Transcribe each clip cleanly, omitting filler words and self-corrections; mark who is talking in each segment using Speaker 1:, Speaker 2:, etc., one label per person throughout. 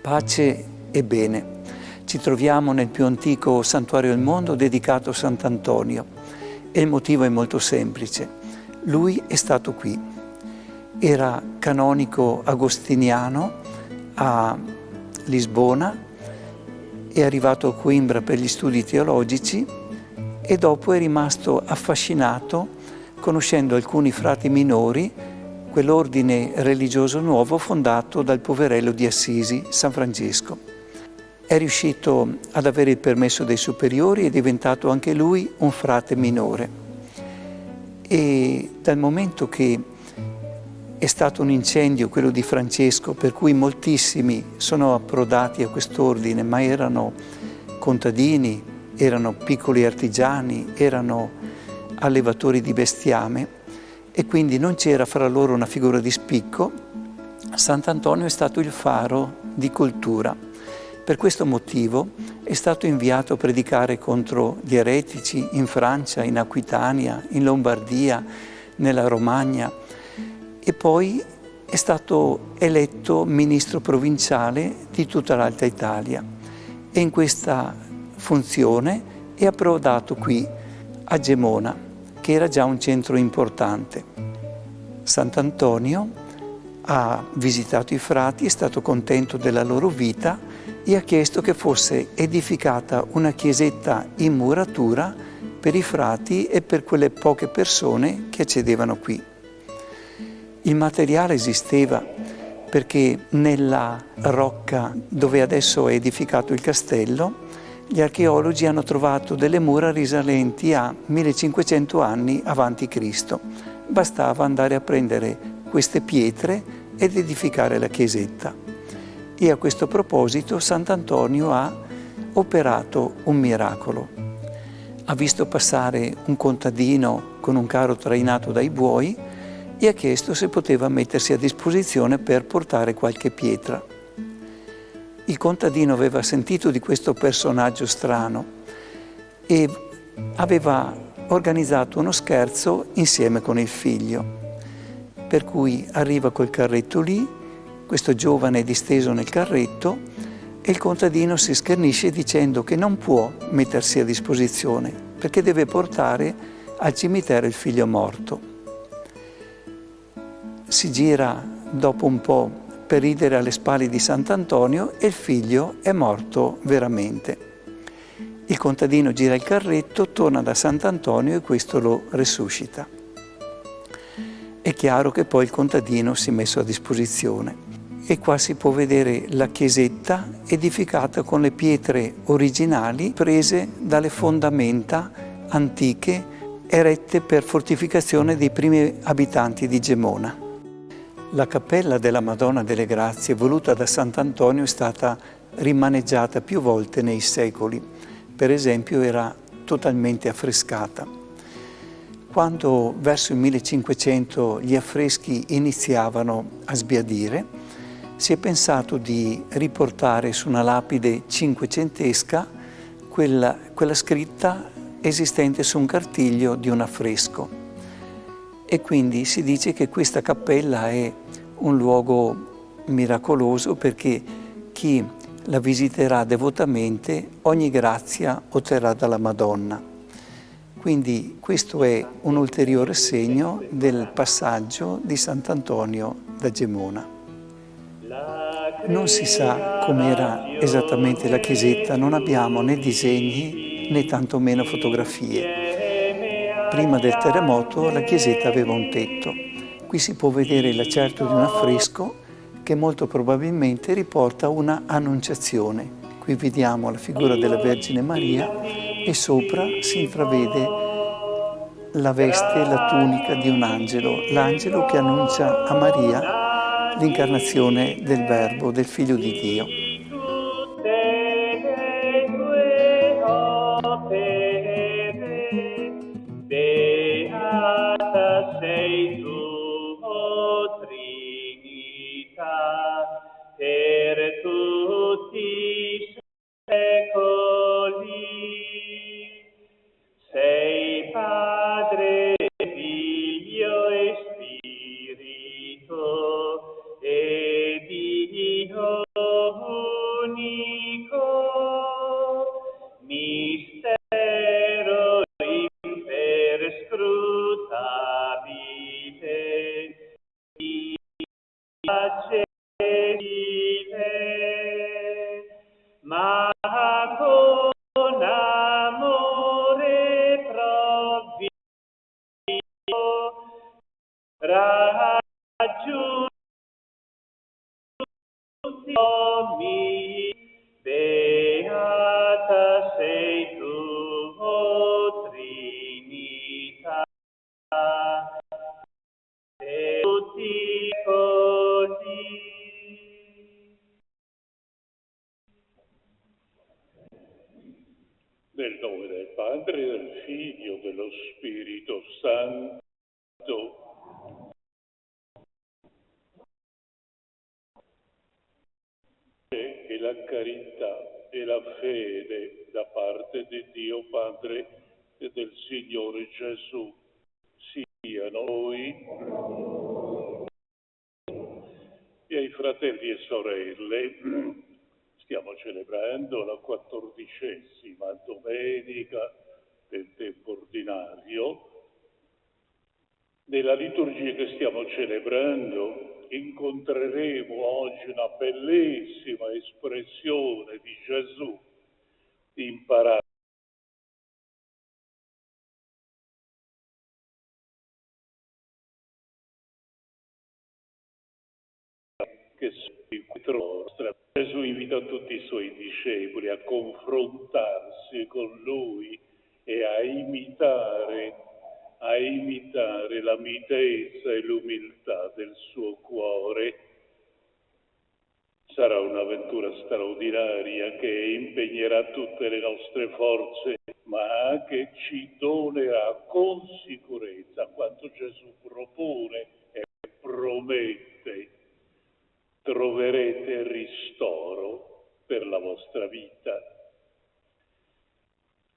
Speaker 1: Pace e bene. Ci troviamo nel più antico santuario del mondo dedicato a Sant'Antonio e il motivo è molto semplice. Lui è stato qui. Era canonico agostiniano a Lisbona, è arrivato a Coimbra per gli studi teologici e dopo è rimasto affascinato conoscendo alcuni frati minori, quell'ordine religioso nuovo fondato dal poverello di Assisi, San Francesco. È riuscito ad avere il permesso dei superiori e è diventato anche lui un frate minore. E dal momento che è stato un incendio, quello di Francesco, per cui moltissimi sono approdati a quest'ordine, ma erano contadini, erano piccoli artigiani, erano allevatori di bestiame, e quindi non c'era fra loro una figura di spicco. Sant'Antonio è stato il faro di cultura. Per questo motivo è stato inviato a predicare contro gli eretici in Francia, in Aquitania, in Lombardia, nella Romagna, e poi è stato eletto ministro provinciale di tutta l'Alta Italia. E in questa funzione è approdato qui a Gemona, che era già un centro importante. Sant'Antonio ha visitato i frati, è stato contento della loro vita e ha chiesto che fosse edificata una chiesetta in muratura per i frati e per quelle poche persone che accedevano qui. Il materiale esisteva perché nella rocca dove adesso è edificato il castello gli archeologi hanno trovato delle mura risalenti a 1500 anni avanti Cristo. Bastava andare a prendere queste pietre ed edificare la chiesetta. E a questo proposito Sant'Antonio ha operato un miracolo. Ha visto passare un contadino con un carro trainato dai buoi e ha chiesto se poteva mettersi a disposizione per portare qualche pietra. Il contadino aveva sentito di questo personaggio strano e aveva organizzato uno scherzo insieme con il figlio. Per cui arriva col carretto lì, questo giovane è disteso nel carretto e il contadino si schernisce dicendo che non può mettersi a disposizione perché deve portare al cimitero il figlio morto. Si gira dopo un po' per ridere alle spalle di Sant'Antonio e il figlio è morto veramente. Il contadino gira il carretto, torna da Sant'Antonio e questo lo resuscita. È chiaro che poi il contadino si è messo a disposizione e qua si può vedere la chiesetta edificata con le pietre originali prese dalle fondamenta antiche erette per fortificazione dei primi abitanti di Gemona. La cappella della Madonna delle Grazie voluta da Sant'Antonio è stata rimaneggiata più volte nei secoli. Per esempio era totalmente affrescata. Quando verso il 1500 gli affreschi iniziavano a sbiadire, si è pensato di riportare su una lapide cinquecentesca quella scritta esistente su un cartiglio di un affresco. E quindi si dice che questa cappella è un luogo miracoloso perché chi la visiterà devotamente ogni grazia otterrà dalla Madonna. Quindi questo è un ulteriore segno del passaggio di Sant'Antonio da Gemona. Non si sa com'era esattamente la chiesetta, non abbiamo né disegni né tantomeno fotografie. Prima del terremoto la chiesetta aveva un tetto. Qui si può vedere l'acerto di un affresco che molto probabilmente riporta una annunciazione. Qui vediamo la figura della Vergine Maria e sopra si intravede la veste, la tunica di un angelo, l'angelo che annuncia a Maria l'incarnazione del Verbo, del Figlio di Dio.
Speaker 2: Beata sei tu, o Trinità, per tutti i secoli. Sei Padre, Figlio e Spirito, e Dio ma con amore proprio raggiunti beata sei tu, o Trinità, e tutti così.
Speaker 3: Nel nome del Padre, del Figlio, dello Spirito Santo. E la carità e la fede da parte di Dio Padre e del Signore Gesù siano noi e ai fratelli e sorelle. Stiamo celebrando la 14ª domenica del tempo ordinario. Nella liturgia che stiamo celebrando incontreremo oggi una bellissima espressione di Gesù imparata che si nostra. Gesù invita tutti i suoi discepoli a confrontarsi con lui e a imitare la mitezza e l'umiltà del suo cuore. Sarà un'avventura straordinaria che impegnerà tutte le nostre forze, ma che ci donerà con sicurezza quanto Gesù propone e promette. Troverete ristoro per la vostra vita.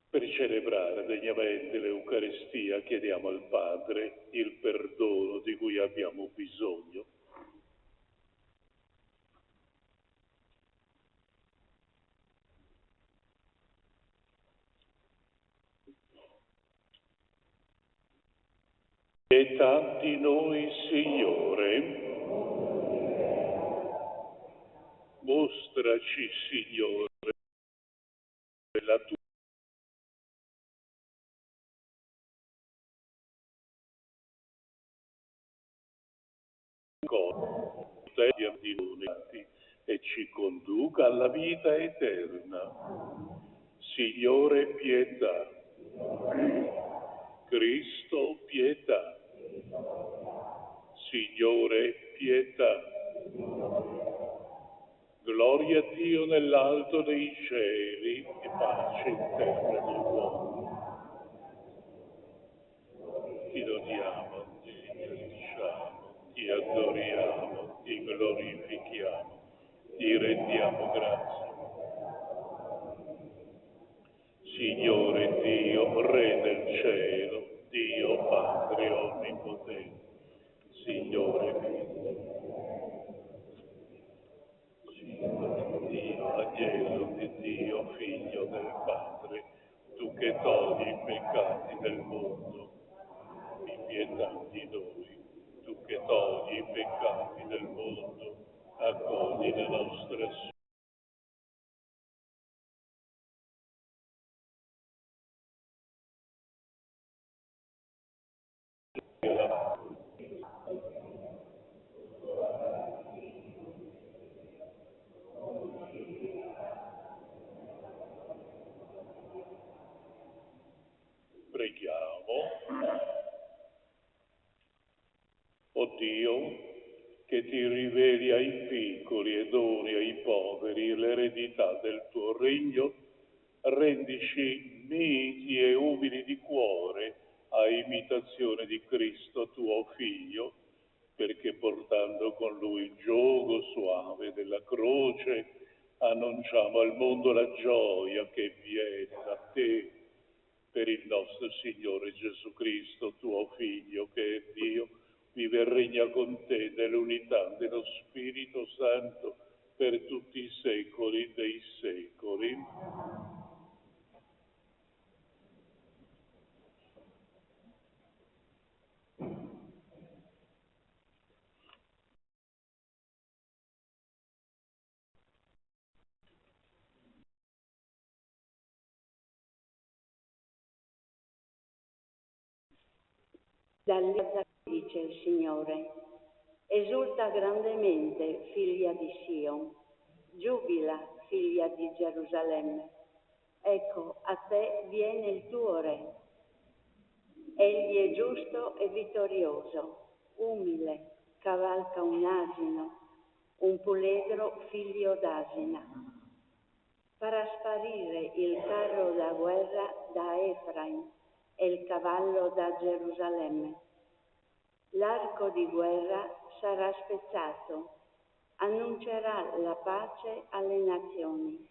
Speaker 3: Per celebrare degnamente l'Eucaristia chiediamo al Padre il perdono di cui abbiamo bisogno. Pietà di noi, Signore. Mostraci, Signore, la tua cosa di noi e ci conduca alla vita eterna. Signore, pietà. Cristo, pietà. Signore, pietà. Gloria a Dio nell'alto dei cieli e pace in terra degli uomini. Ti lodiamo, ti ringraziamo, ti adoriamo, ti glorifichiamo, ti rendiamo grazie. Signore Dio, Re del cielo, Dio Padre onnipotente, Signore Dio, agnello di Dio, Figlio del Padre, tu che togli i peccati del mondo, abbi pietà di noi. Tu che togli i peccati del mondo, accogli le nostre Preghiamo. O Dio, che ti riveli ai piccoli e doni ai poveri l'eredità del tuo regno, rendici miti e umili di cuore a imitazione di Cristo tuo Figlio, perché portando con lui il giogo suave della croce, annunciamo al mondo la gioia che viene da te, per il nostro Signore Gesù Cristo, tuo Figlio, che è Dio, vive e regna con te nell'unità dello Spirito Santo per tutti i secoli dei secoli.
Speaker 4: Dall'Isa dice il Signore, esulta grandemente, figlia di Sion, giubila, figlia di Gerusalemme. Ecco, a te viene il tuo Re. Egli è giusto e vittorioso, umile, cavalca un asino, un puledro figlio d'asina. Farà sparire il carro da guerra da Efraim e il cavallo da Gerusalemme. L'arco di guerra sarà spezzato, annuncerà la pace alle nazioni.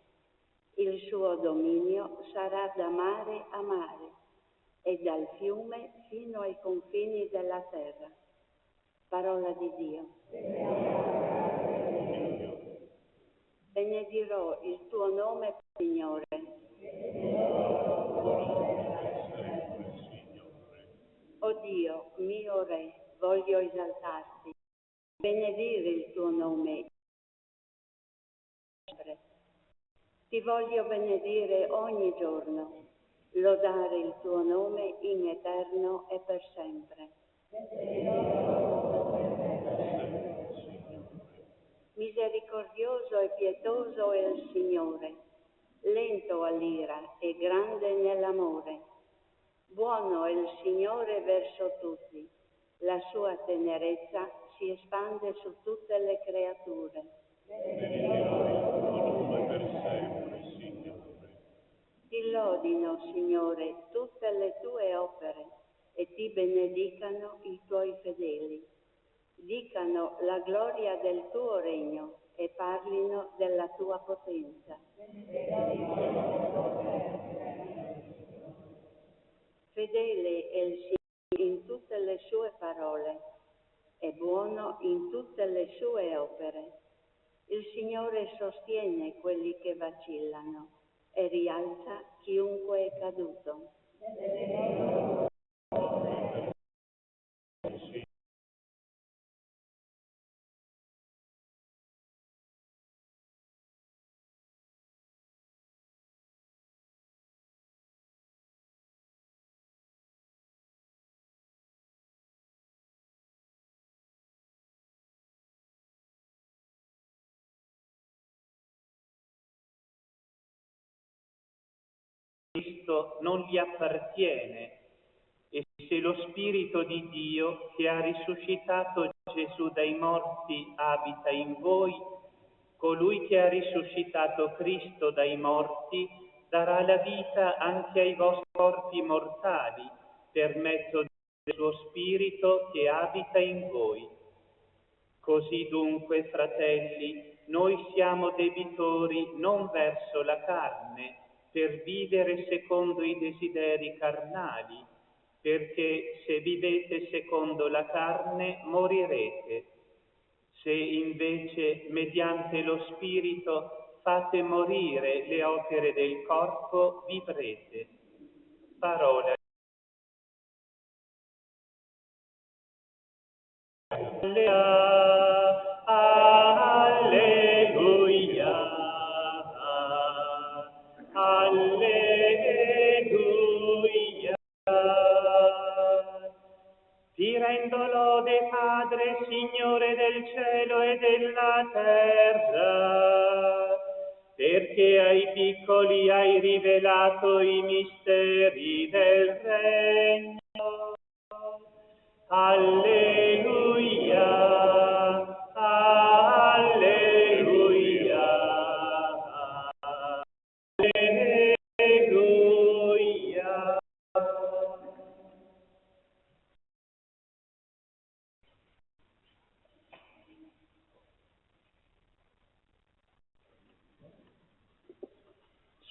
Speaker 4: Il suo dominio sarà da mare a mare e dal fiume fino ai confini della terra. Parola di Dio. Benedirò il tuo nome, Signore. O Dio, mio Re, voglio esaltarti, benedire il tuo nome. Ti voglio benedire ogni giorno, lodare il tuo nome in eterno e per sempre. Misericordioso e pietoso è il Signore, lento all'ira e grande nell'amore. Buono è il Signore verso tutti, la sua tenerezza si espande su tutte le creature. Ti lodino, Signore, tutte le tue opere e ti benedicano i tuoi fedeli. Dicano la gloria del tuo regno e parlino della tua potenza. Fedele è il Signore in tutte le sue parole e buono in tutte le sue opere. Il Signore sostiene quelli che vacillano e rialza chiunque è caduto.
Speaker 2: Cristo non gli appartiene, e se lo Spirito di Dio che ha risuscitato Gesù dai morti abita in voi, colui che ha risuscitato Cristo dai morti darà la vita anche ai vostri corpi mortali per mezzo del suo Spirito che abita in voi. Così dunque, fratelli, noi siamo debitori non verso la carne, per vivere secondo i desideri carnali, perché se vivete secondo la carne morirete. Se invece mediante lo Spirito fate morire le opere del corpo, vivrete. Parola. Alleluia, alleluia. Ti rendo lode, Padre, Signore del cielo e della terra, perché ai piccoli hai rivelato i misteri del regno. Alleluia, alleluia, alleluia.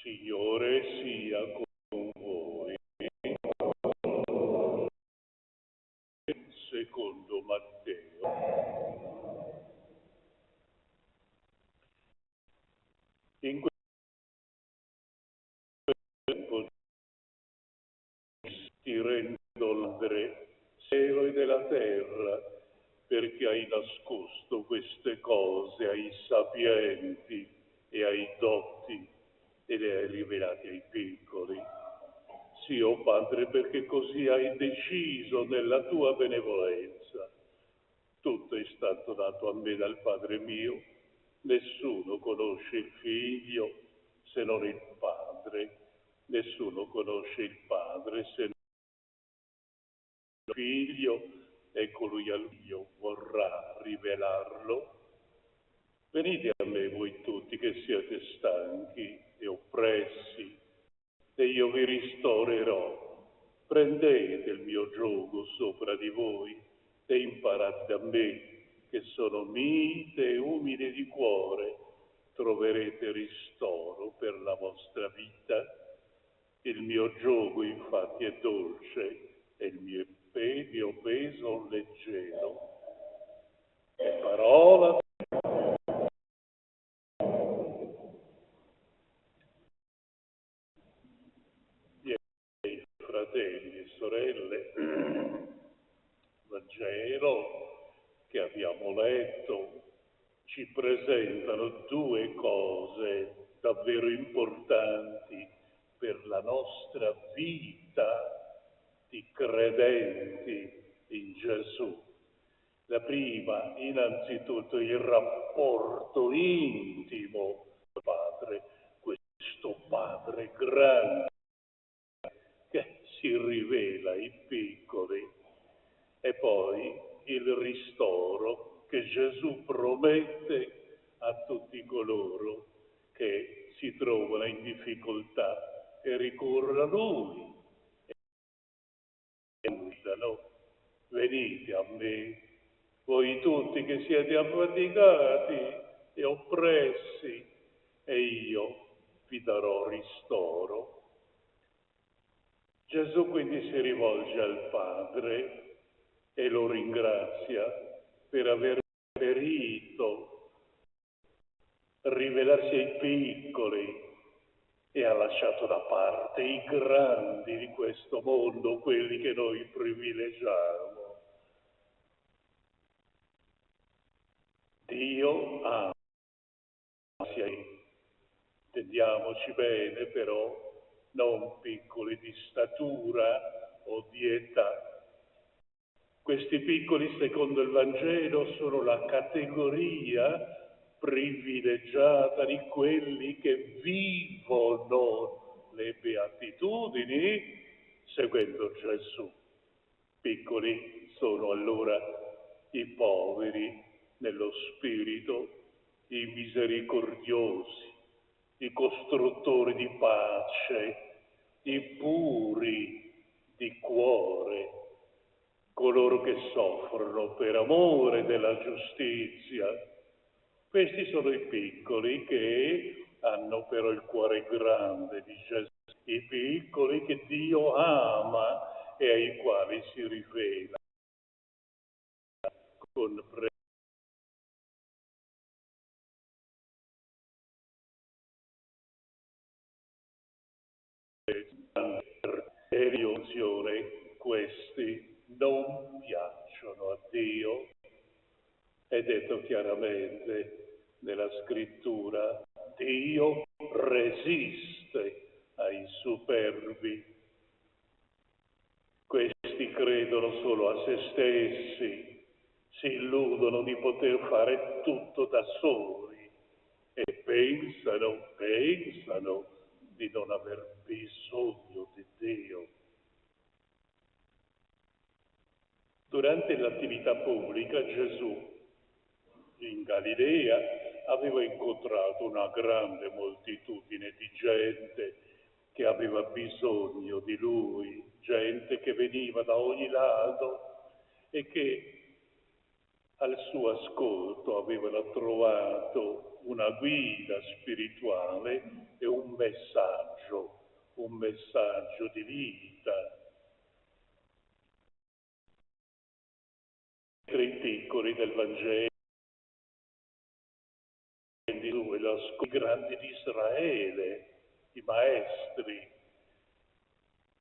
Speaker 3: Signore sia con voi. Secondo Matteo. In quel tempo ti rendo l'Andre, cielo della terra, perché hai nascosto queste cose ai sapienti e ai dotti e le hai rivelate ai piccoli. Sì, o Padre, perché così hai deciso nella tua benevolenza. Tutto è stato dato a me dal Padre mio. Nessuno conosce il Figlio se non il Padre. Nessuno conosce il Padre se non il Figlio e colui al Figlio vorrà rivelarlo. Venite a me voi tutti che siete stanchi e oppressi, e io vi ristorerò. Prendete il mio giogo sopra di voi e imparate da me, che sono mite e umile di cuore. Troverete ristoro per la vostra vita. Il mio giogo infatti è dolce e il mio peso leggero. E parola fratelli e sorelle, Vangelo che abbiamo letto ci presentano due cose davvero importanti per la nostra vita di credenti in Gesù. La prima, innanzitutto, il rapporto intimo col Padre, questo Padre grande che si rivela ai piccoli, e poi il ristoro che Gesù promette a tutti coloro che si trovano in difficoltà e ricorrono a Lui e gridano: venite a me, voi tutti che siete affaticati e oppressi, e io vi darò ristoro. Gesù quindi si rivolge al Padre e lo ringrazia per aver preferito rivelarsi ai piccoli e ha lasciato da parte i grandi di questo mondo, quelli che noi privilegiamo. Dio ama, intendiamoci bene, però non piccoli di statura o di età. Questi piccoli, secondo il Vangelo, sono la categoria privilegiata di quelli che vivono le beatitudini seguendo Gesù. Piccoli sono allora i poveri nello spirito, i misericordiosi, i costruttori di pace, i puri di cuore, coloro che soffrono per amore della giustizia. Questi sono i piccoli che hanno però il cuore grande di Gesù, i piccoli che Dio ama e ai quali si rivela con emozione. Questi non piacciono a Dio. È detto chiaramente nella scrittura: Dio resiste ai superbi. Questi credono solo a se stessi, si illudono di poter fare tutto da soli e pensano di non aver bisogno di Dio. Durante l'attività pubblica Gesù in Galilea aveva incontrato una grande moltitudine di gente che aveva bisogno di Lui, gente che veniva da ogni lato e che al suo ascolto avevano trovato una guida spirituale e un messaggio di vita. I piccoli del Vangelo, i grandi di Israele, i maestri,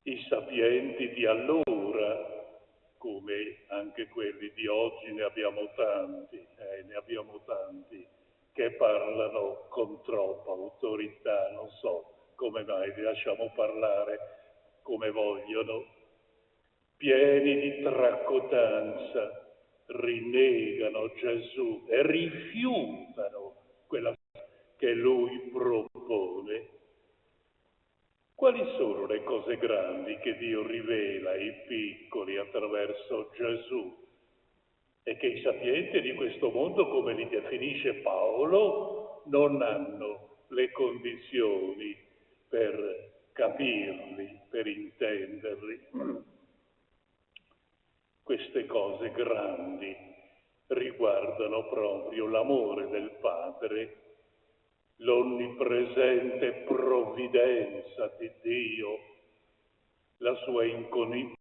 Speaker 3: i sapienti di allora, come anche quelli di oggi ne abbiamo tanti, che parlano con troppa autorità. Non so come mai li lasciamo parlare come vogliono, pieni di tracotanza, rinnegano Gesù e rifiutano quella che Lui propone. Quali sono le cose grandi che Dio rivela ai piccoli attraverso Gesù e che i sapienti di questo mondo, come li definisce Paolo, non hanno le condizioni per capirli, per intenderli? Queste cose grandi riguardano proprio l'amore del Padre, l'onnipresente provvidenza di Dio, la sua incognizione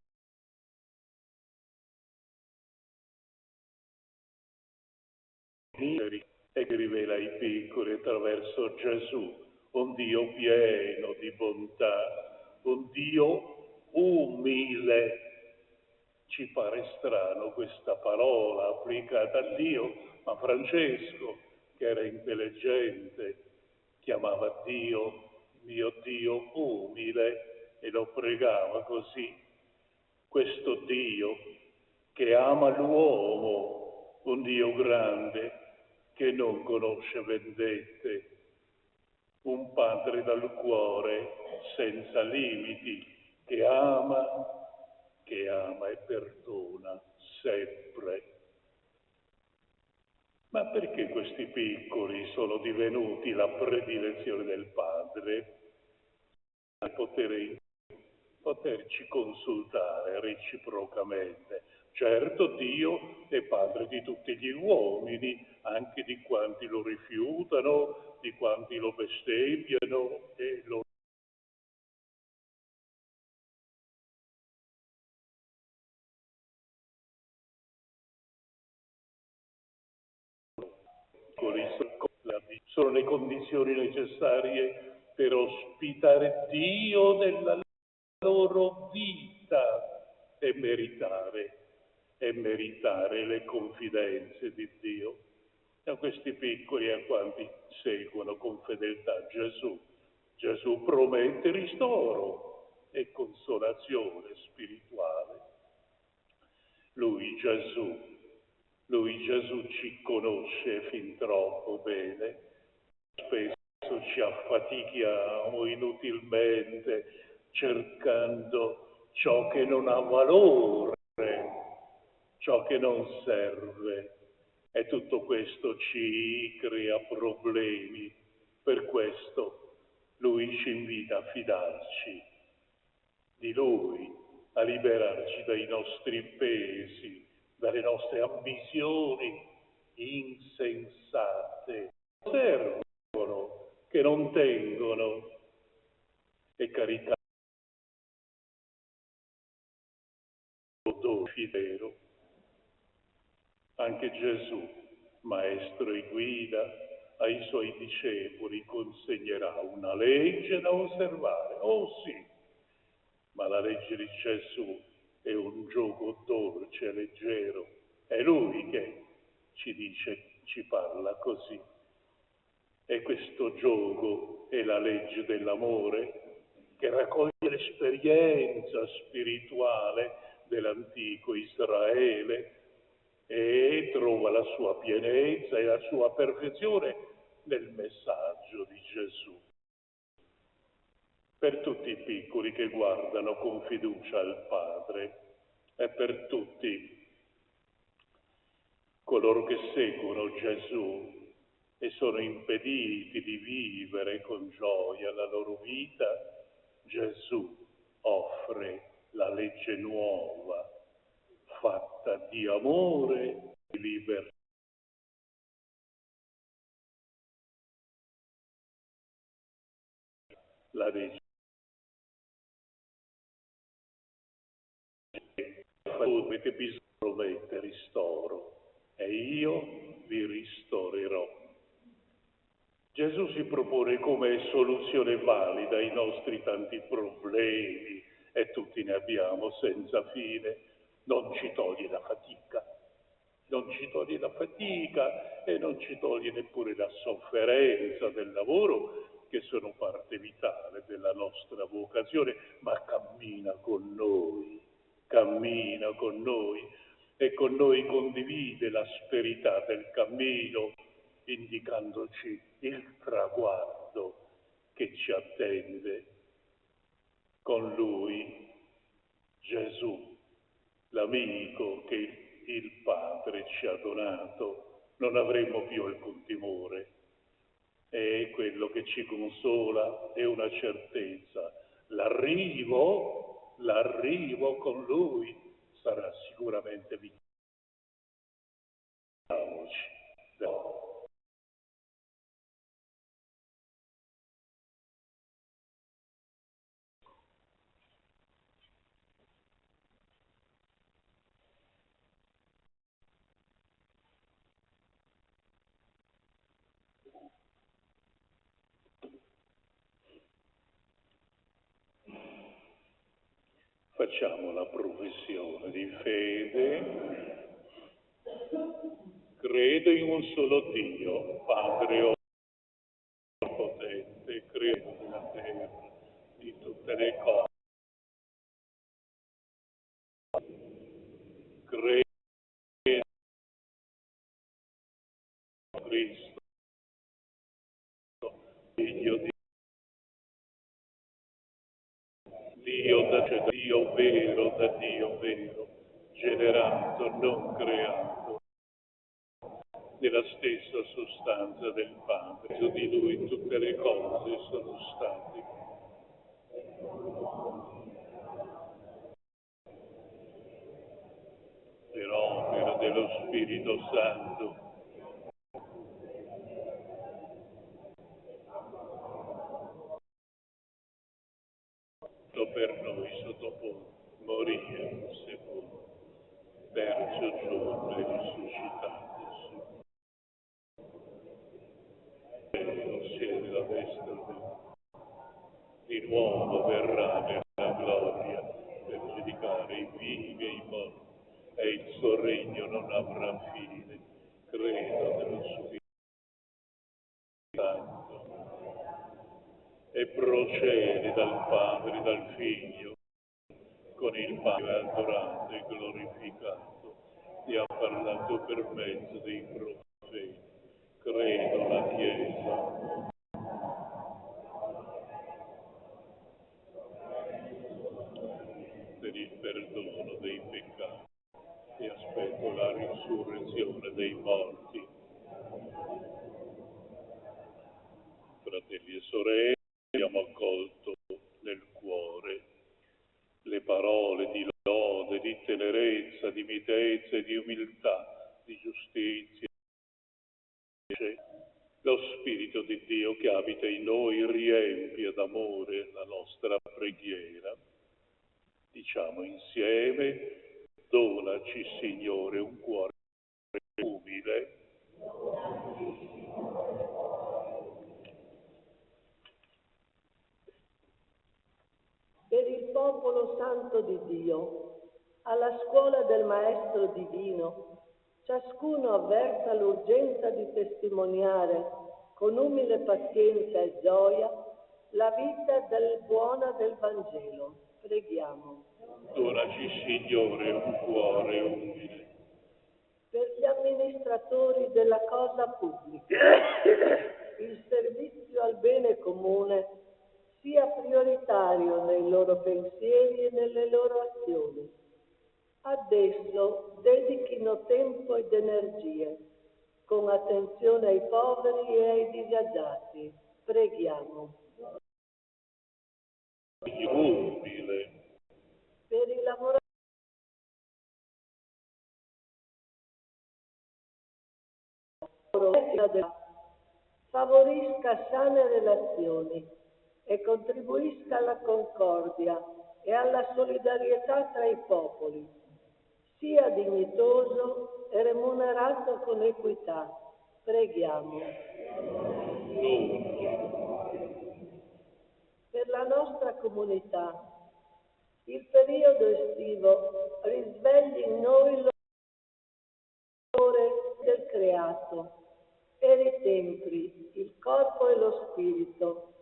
Speaker 3: e che rivela ai piccoli attraverso Gesù, un Dio pieno di bontà, un Dio umile. Ci pare strano questa parola applicata a Dio, ma Francesco, che era intelligente, chiamava Dio, mio Dio umile, e lo pregava così. Questo Dio che ama l'uomo, un Dio grande, che non conosce vendette, un Padre dal cuore senza limiti, che ama e perdona sempre. Ma perché questi piccoli sono divenuti la predilezione del Padre? Per poterci consultare reciprocamente. Certo, Dio è Padre di tutti gli uomini, anche di quanti lo rifiutano, di quanti lo bestemmiano e lo sono le condizioni necessarie per ospitare Dio nella loro vita e meritare le confidenze di Dio. A questi piccoli e a quanti seguono con fedeltà Gesù, Gesù promette ristoro e consolazione spirituale. Lui Gesù ci conosce fin troppo bene. Spesso ci affatichiamo inutilmente cercando ciò che non ha valore, ciò che non serve. E tutto questo ci crea problemi. Per questo Lui ci invita a fidarci di Lui, a liberarci dai nostri pesi, dalle nostre ambizioni insensate, servono, che non tengono, e carità, fidero. Anche Gesù, maestro e guida, ai suoi discepoli consegnerà una legge da osservare. Oh sì, ma la legge di Gesù è un gioco dolce, leggero. È Lui che ci dice, ci parla così. E questo gioco è la legge dell'amore che raccoglie l'esperienza spirituale dell'antico Israele e trova la sua pienezza e la sua perfezione nel messaggio di Gesù. Per tutti i piccoli che guardano con fiducia al Padre e per tutti coloro che seguono Gesù e sono impediti di vivere con gioia la loro vita, Gesù offre la legge nuova, fatta di amore e libertà. La legge avete bisogno, promette ristoro e io vi ristorerò. Gesù si propone come soluzione valida ai nostri tanti problemi, e tutti ne abbiamo senza fine. Non ci toglie la fatica, e non ci toglie neppure la sofferenza del lavoro, che sono parte vitale della nostra vocazione, ma cammina con noi e con noi condivide l'asperità del cammino, indicandoci il traguardo che ci attende. Con lui Gesù, l'amico che il Padre ci ha donato, non avremo più alcun timore. È quello che ci consola, è una certezza. L'arrivo con lui sarà sicuramente vitale. Facciamo la professione di fede. Credo in un solo Dio, Padre Onnipotente, credo nella terra di tutte le cose. Credo in Cristo, Figlio di Dio, da Dio vero, generato, non creato, nella stessa sostanza del Padre. Su di Lui tutte le cose sono state. Per opera dello Spirito Santo, per noi sottoposto, morì, sepolto, terzo giorno e risuscitato, siede la destra del Dio. Di nuovo verrà nella gloria per giudicare i vivi e i morti, e il suo regno non avrà fine. Credo nello Spirito Santo e procede dal Padre, dal Figlio, con il Padre adorato e glorificato, ti ha parlato per mezzo dei profeti. Credo la Chiesa. Per il perdono dei peccati e aspetto la risurrezione dei morti. Fratelli e sorelle, abbiamo accolto nel cuore le parole di lode, di tenerezza, di mitezza e di umiltà, di giustizia. Lo Spirito di Dio che abita in noi riempie d'amore la nostra preghiera. Diciamo insieme: donaci, Signore, un cuore umile.
Speaker 5: Per il popolo santo di Dio, alla scuola del Maestro Divino, ciascuno avverta l'urgenza di testimoniare con umile pazienza e gioia la vita buona del Vangelo. Preghiamo.
Speaker 3: Donaci, Signore, un cuore umile.
Speaker 5: Per gli amministratori della cosa pubblica, il servizio al bene comune sia prioritario nei loro pensieri e nelle loro azioni. Ad esso dedichino tempo ed energie, con attenzione ai poveri e ai disagiati. Preghiamo.
Speaker 3: Umile.
Speaker 5: Per i lavoratori favorisca sane relazioni e contribuisca alla concordia e alla solidarietà tra i popoli, sia dignitoso e remunerato con equità. Preghiamo. Per la nostra comunità, il periodo estivo risvegli in noi l'amore del creato e ritempli il corpo e lo spirito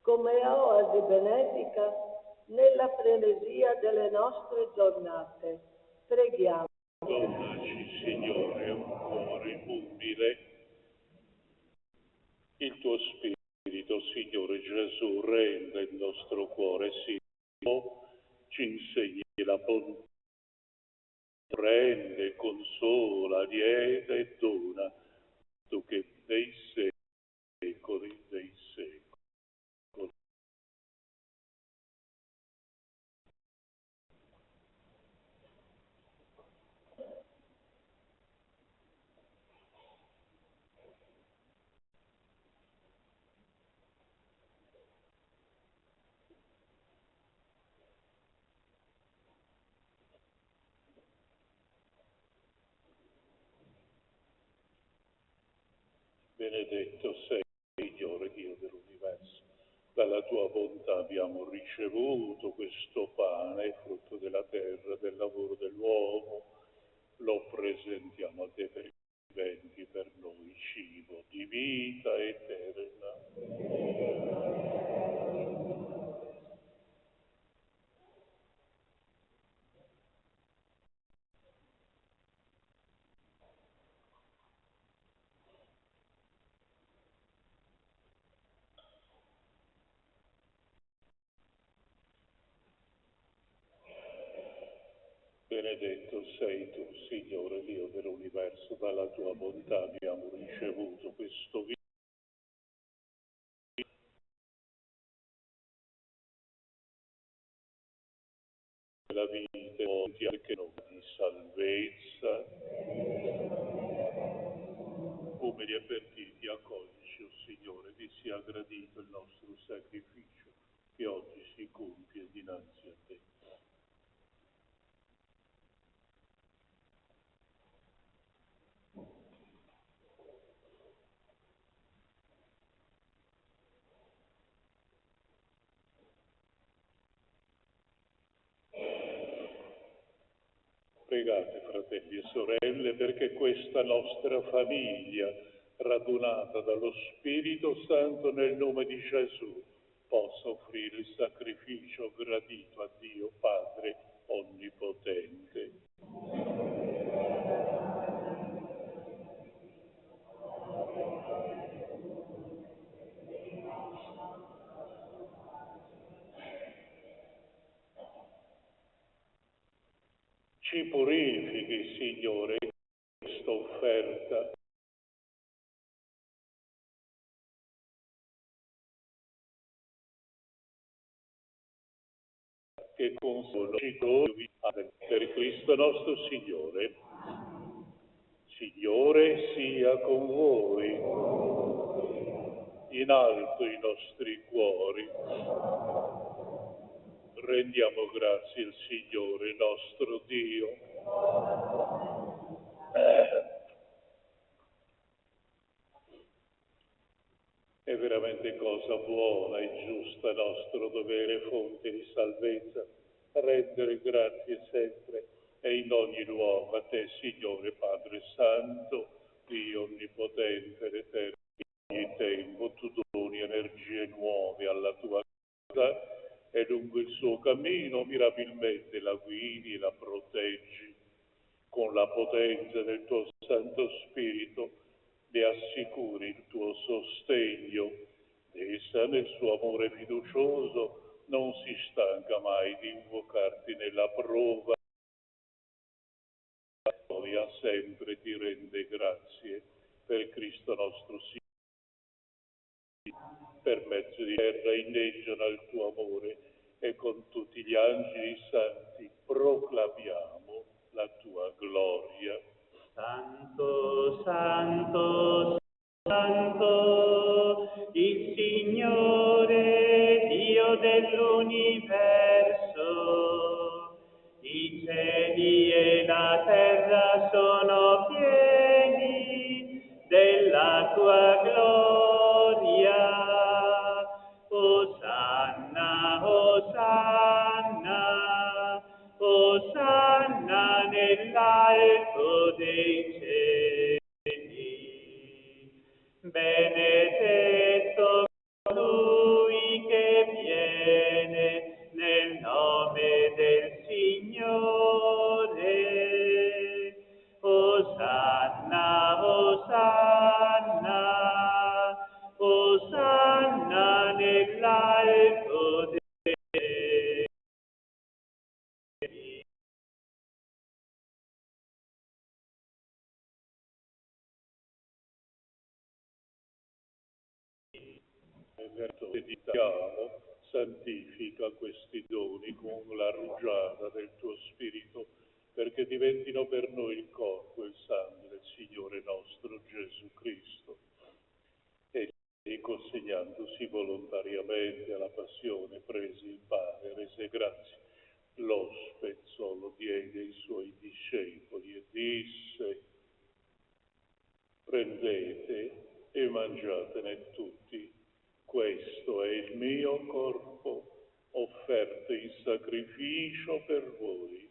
Speaker 5: come oasi benefica nella frenesia delle nostre giornate. Preghiamo.
Speaker 3: Donaci, Signore, un cuore umile. Il tuo Spirito, Signore Gesù, renda il nostro cuore simo, ci insegni la bontà, rende, consola, lieta e dona, tu che dei secoli dei secoli. Benedetto sei, Signore Dio dell'universo. Dalla tua bontà abbiamo ricevuto questo pane, frutto della terra, del lavoro dell'uomo. Lo presentiamo a te per i viventi, per noi cibo di vita eterna. Benedetto sei tu, Signore Dio dell'universo, dalla tua bontà abbiamo ricevuto questo vino. La vita anche noi di salvezza. Umili e pentiti, accoglici, o Signore, ti sia gradito il nostro sacrificio, che oggi si compie dinanzi a te. Pregate, fratelli e sorelle, perché questa nostra famiglia, radunata dallo Spirito Santo nel nome di Gesù, possa offrire il sacrificio gradito a Dio Padre Onnipotente. Ci purifichi, Signore, questa offerta. Che consolo ci trovi per Cristo nostro Signore. Signore sia con voi. In alto i nostri cuori. Rendiamo grazie al Signore nostro Dio. È veramente cosa buona e giusta nostro dovere, fonte di salvezza, rendere grazie sempre e in ogni luogo a te, Signore Padre Santo, Dio Onnipotente ed Eterno, in ogni tempo tu doni energie nuove alla tua casa e lungo il suo cammino mirabilmente la guidi e la proteggi. Con la potenza del tuo Santo Spirito le assicuri il tuo sostegno. Essa nel suo amore fiducioso non si stanca mai di invocarti nella prova. Gloria sempre ti rende grazie per Cristo nostro Signore. Per mezzo di terra inneggiano al tuo amore e con tutti gli angeli santi proclamiamo la tua gloria.
Speaker 2: Santo, Santo, Santo, il Signore, Dio dell'universo, i cieli e la terra sono pieni della tua gloria. Osanna, Osanna, Osanna nell'alto dei cieli. Benedetto colui che
Speaker 3: Meditiamo, santifica questi doni con la rugiada del tuo Spirito, perché diventino per noi il corpo e il sangue del Signore nostro Gesù Cristo. E consegnandosi volontariamente alla passione, prese il pane, rese grazie, lo spezzò, lo diede ai suoi discepoli e disse: prendete e mangiatene tutti, questo è il mio corpo offerto in sacrificio per voi.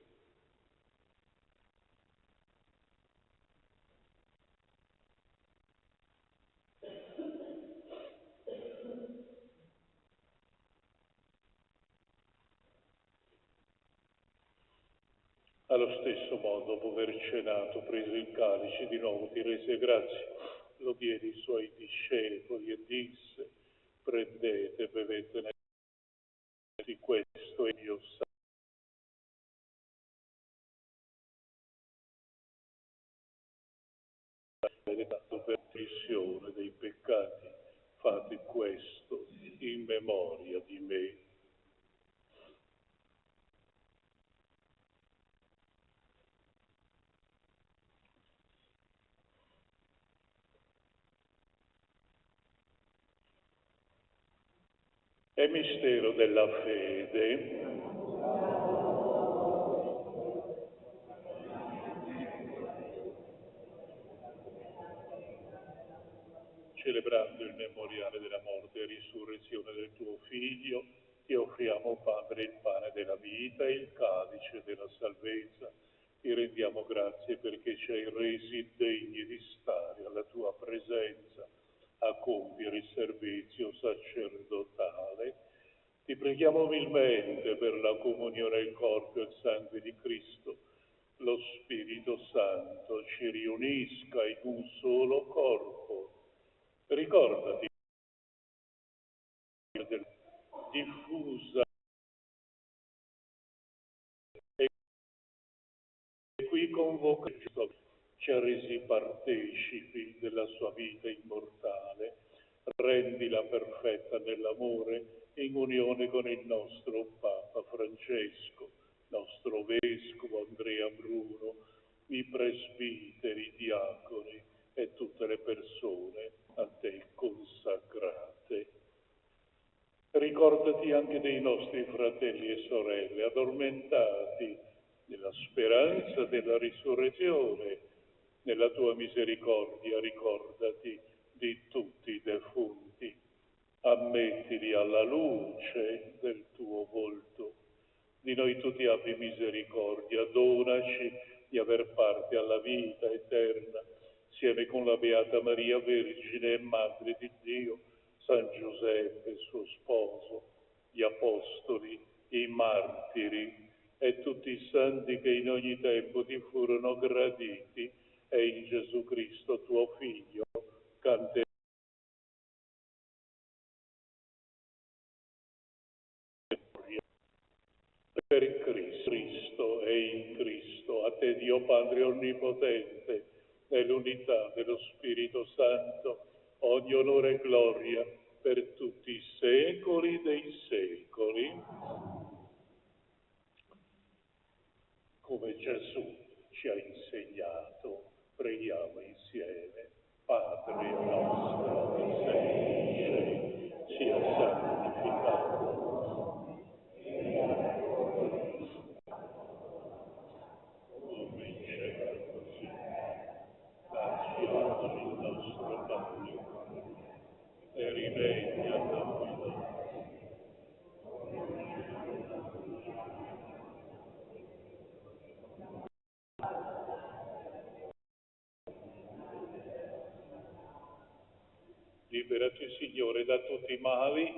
Speaker 3: Allo stesso modo, dopo aver cenato, preso il calice, di nuovo ti rese grazie, lo diede ai suoi discepoli e disse: prendete, bevetene, di questo è il mio sangue dato per missione dei peccati. Fate questo in memoria di me. È mistero della fede. Celebrando il memoriale della morte e risurrezione del tuo Figlio, ti offriamo, Padre, il pane della vita e il calice della salvezza. Ti rendiamo grazie perché ci hai resi degni di stare alla tua presenza, a compiere il servizio sacerdotale. Ti preghiamo umilmente per la comunione al corpo e al sangue di Cristo. Lo Spirito Santo ci riunisca in un solo corpo. Ricordati della diffusa e qui convoca, ci ha resi partecipi della sua vita immortale. Rendila perfetta nell'amore in unione con il nostro Papa Francesco, nostro Vescovo Andrea Bruno, i presbiteri, i diaconi e tutte le persone a te consacrate. Ricordati anche dei nostri fratelli e sorelle addormentati nella speranza della risurrezione. Nella tua misericordia ricordati di tutti i defunti. Ammettili alla luce del tuo volto. Di noi tutti abbi misericordia, donaci di aver parte alla vita eterna, insieme con la Beata Maria Vergine e Madre di Dio, San Giuseppe, suo sposo, gli Apostoli, i Martiri e tutti i santi che in ogni tempo ti furono graditi, e in Gesù Cristo, tuo Figlio, canterai. Per Cristo e in Cristo, a te Dio Padre Onnipotente, nell'unità dello Spirito Santo, ogni onore e gloria per tutti i secoli dei secoli. Come Gesù ci ha insegnato, preghiamo insieme. Padre nostro che sei in cielo, sia santificato. Come in cielo così. Dacci oggi il nostro pane e rimetti a noi. Liberaci, Signore, da tutti i mali,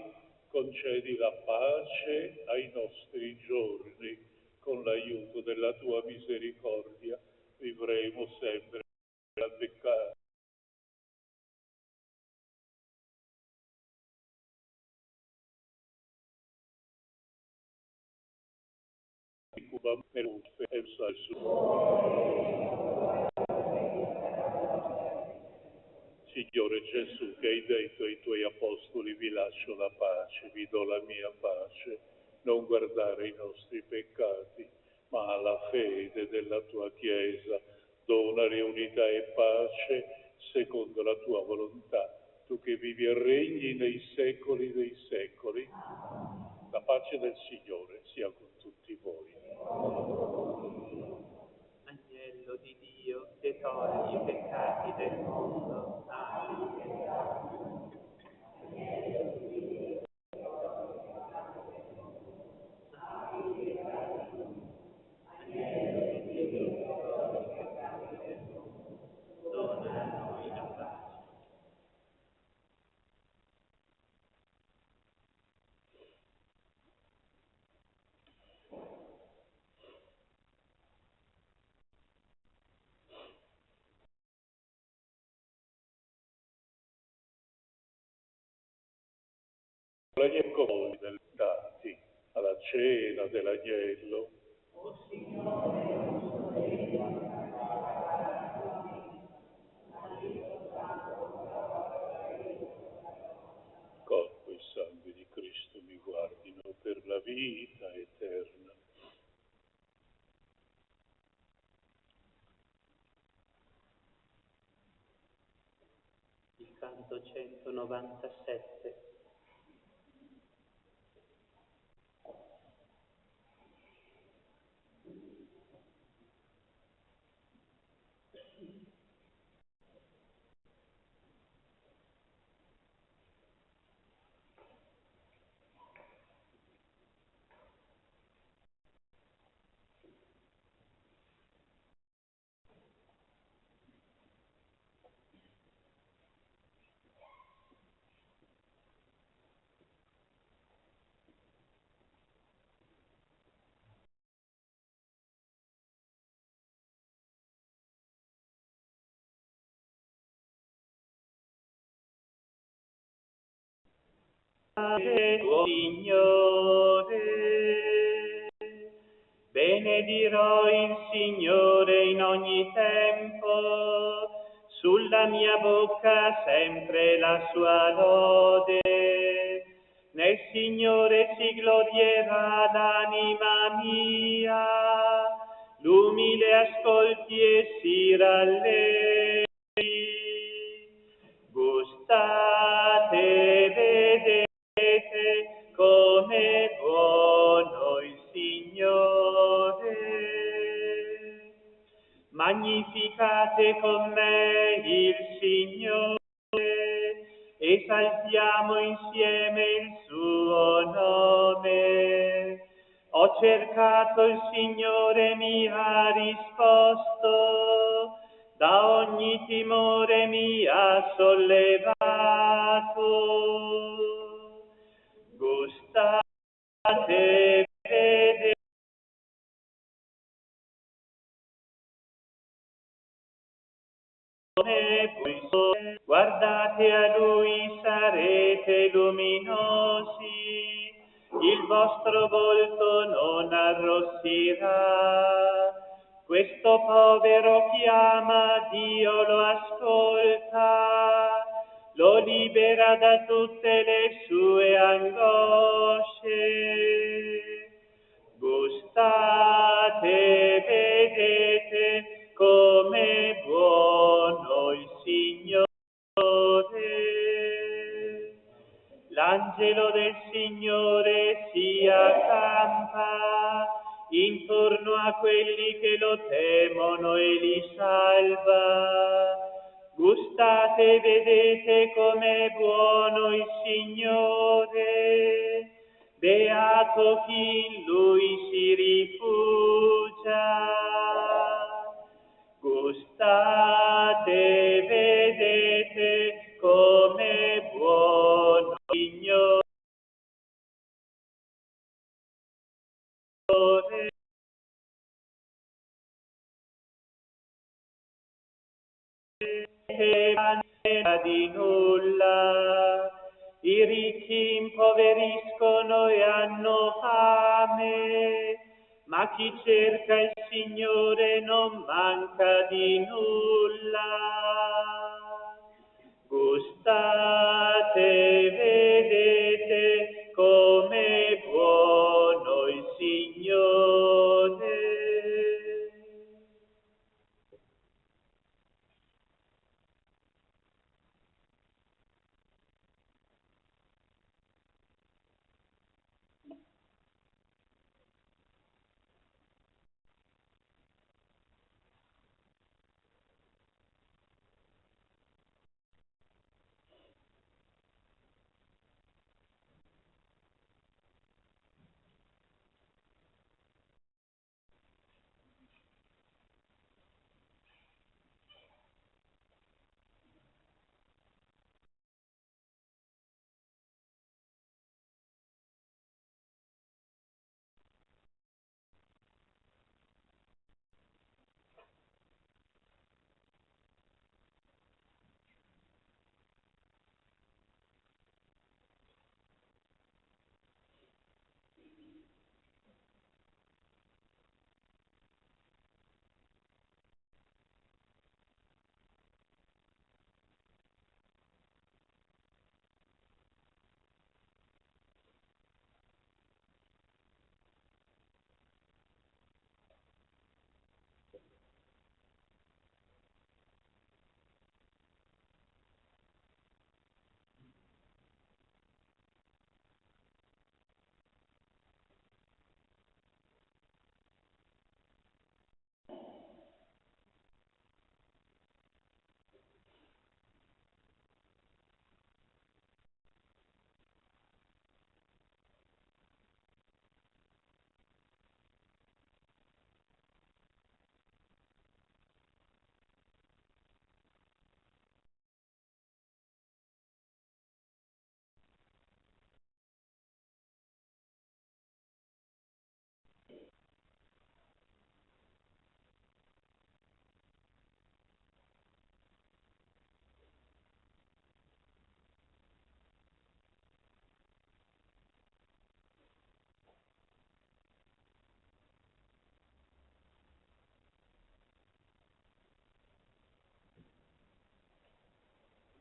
Speaker 3: concedi la pace ai nostri giorni. Con l'aiuto della tua misericordia vivremo sempre a peccare. Signore Gesù, che hai detto ai tuoi apostoli, vi lascio la pace, vi do la mia pace, non guardare i nostri peccati, ma alla fede della tua Chiesa, donare unità e pace secondo la tua volontà. Tu che vivi e regni nei secoli dei secoli, la pace del Signore sia con tutti voi.
Speaker 2: Agnello di Dio, che togli i peccati del mondo. Amen. Dona a noi la pace.
Speaker 3: Gli comodi del tanti alla cena dell'agnello. Corpo e sangue di Cristo mi guardino per la vita eterna.
Speaker 2: Il canto 197. Signore, benedirò il Signore in ogni tempo, sulla mia bocca sempre la sua lode. Nel Signore si glorierà l'anima mia, l'umile ascolti e si rallegri. Gustate, vedete come buono il Signore. Magnificate con me il Signore, esaltiamo insieme il suo nome. Ho cercato il Signore, mi ha risposto, da ogni timore mi ha sollevato. Gustate, vedete guardate a Lui, sarete luminosi, il vostro volto non arrossirà. Questo povero chiama, Dio lo ascolta, lo libera da tutte le sue angosce. Gustate, vedete come buono il Signore. L'angelo del Signore si accampa intorno a quelli che lo temono e li salva. Gustate e vedete com'è buono il Signore. Beato chi in Lui si rifugia. Gustate, vedete come buono Signore. Di nulla, i ricchi impoveriscono e hanno fame, ma chi cerca il Signore non manca di nulla. Gustate, vedete come buono il Signore.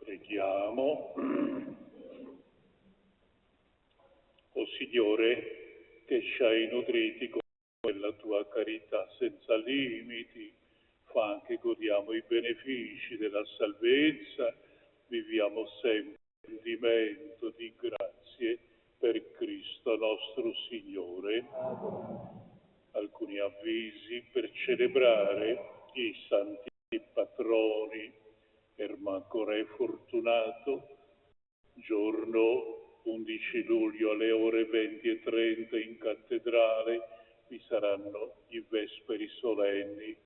Speaker 3: Preghiamo. O Signore, che ci hai nutriti con la tua carità senza limiti, fa che godiamo i benefici della salvezza, viviamo sempre il sentimento di grazie per Cristo nostro Signore. Alcuni avvisi per celebrare i santi patroni. Ermanco Re Fortunato, giorno 11 luglio alle ore 20:30 in cattedrale vi saranno i vesperi solenni.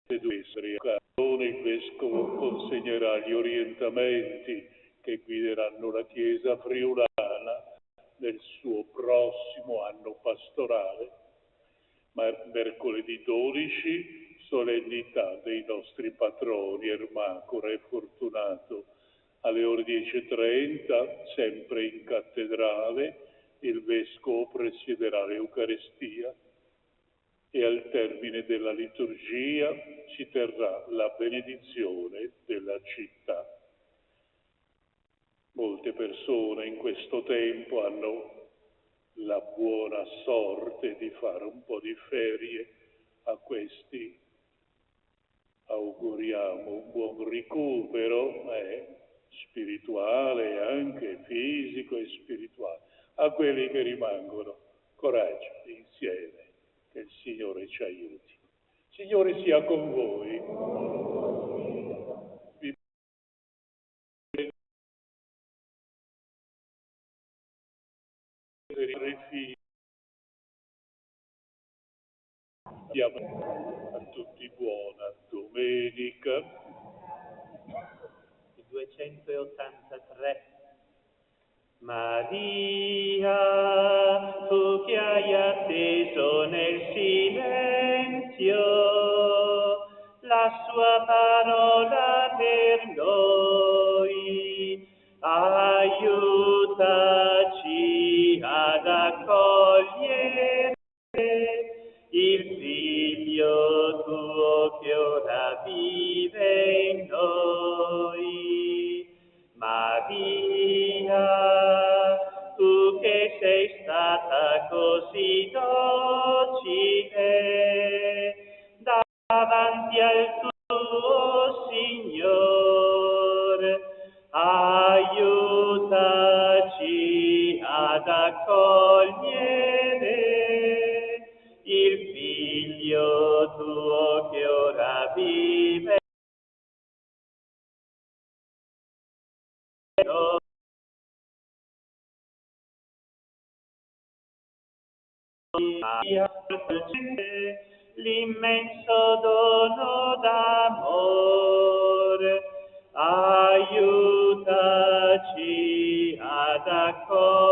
Speaker 3: Il Vescovo consegnerà gli orientamenti che guideranno la Chiesa friulana nel suo prossimo anno pastorale. Mercoledì 12, solennità dei nostri patroni Ermanco Re Fortunato, alle ore 10:30, sempre in cattedrale, il Vescovo presiederà l'Eucarestia e al termine della liturgia si terrà la benedizione della città. Molte persone in questo tempo hanno la buona sorte di fare un po' di ferie. A questi auguriamo un buon recupero spirituale, anche fisico e spirituale. A quelli che rimangono, coraggio insieme, che il Signore ci aiuti. Signore sia con voi. Vi diamo a tutti buona domenica.
Speaker 2: Il 283. Maria, tu che hai atteso nel silenzio la sua parola per noi, aiutaci ad accogliere il Figlio tuo che Maria, tu che sei stata così docile davanti al tuo Signore, aiutaci ad accogliere il Figlio tuo che ora vive. L'immenso dono d'amore, aiutaci ad accogliere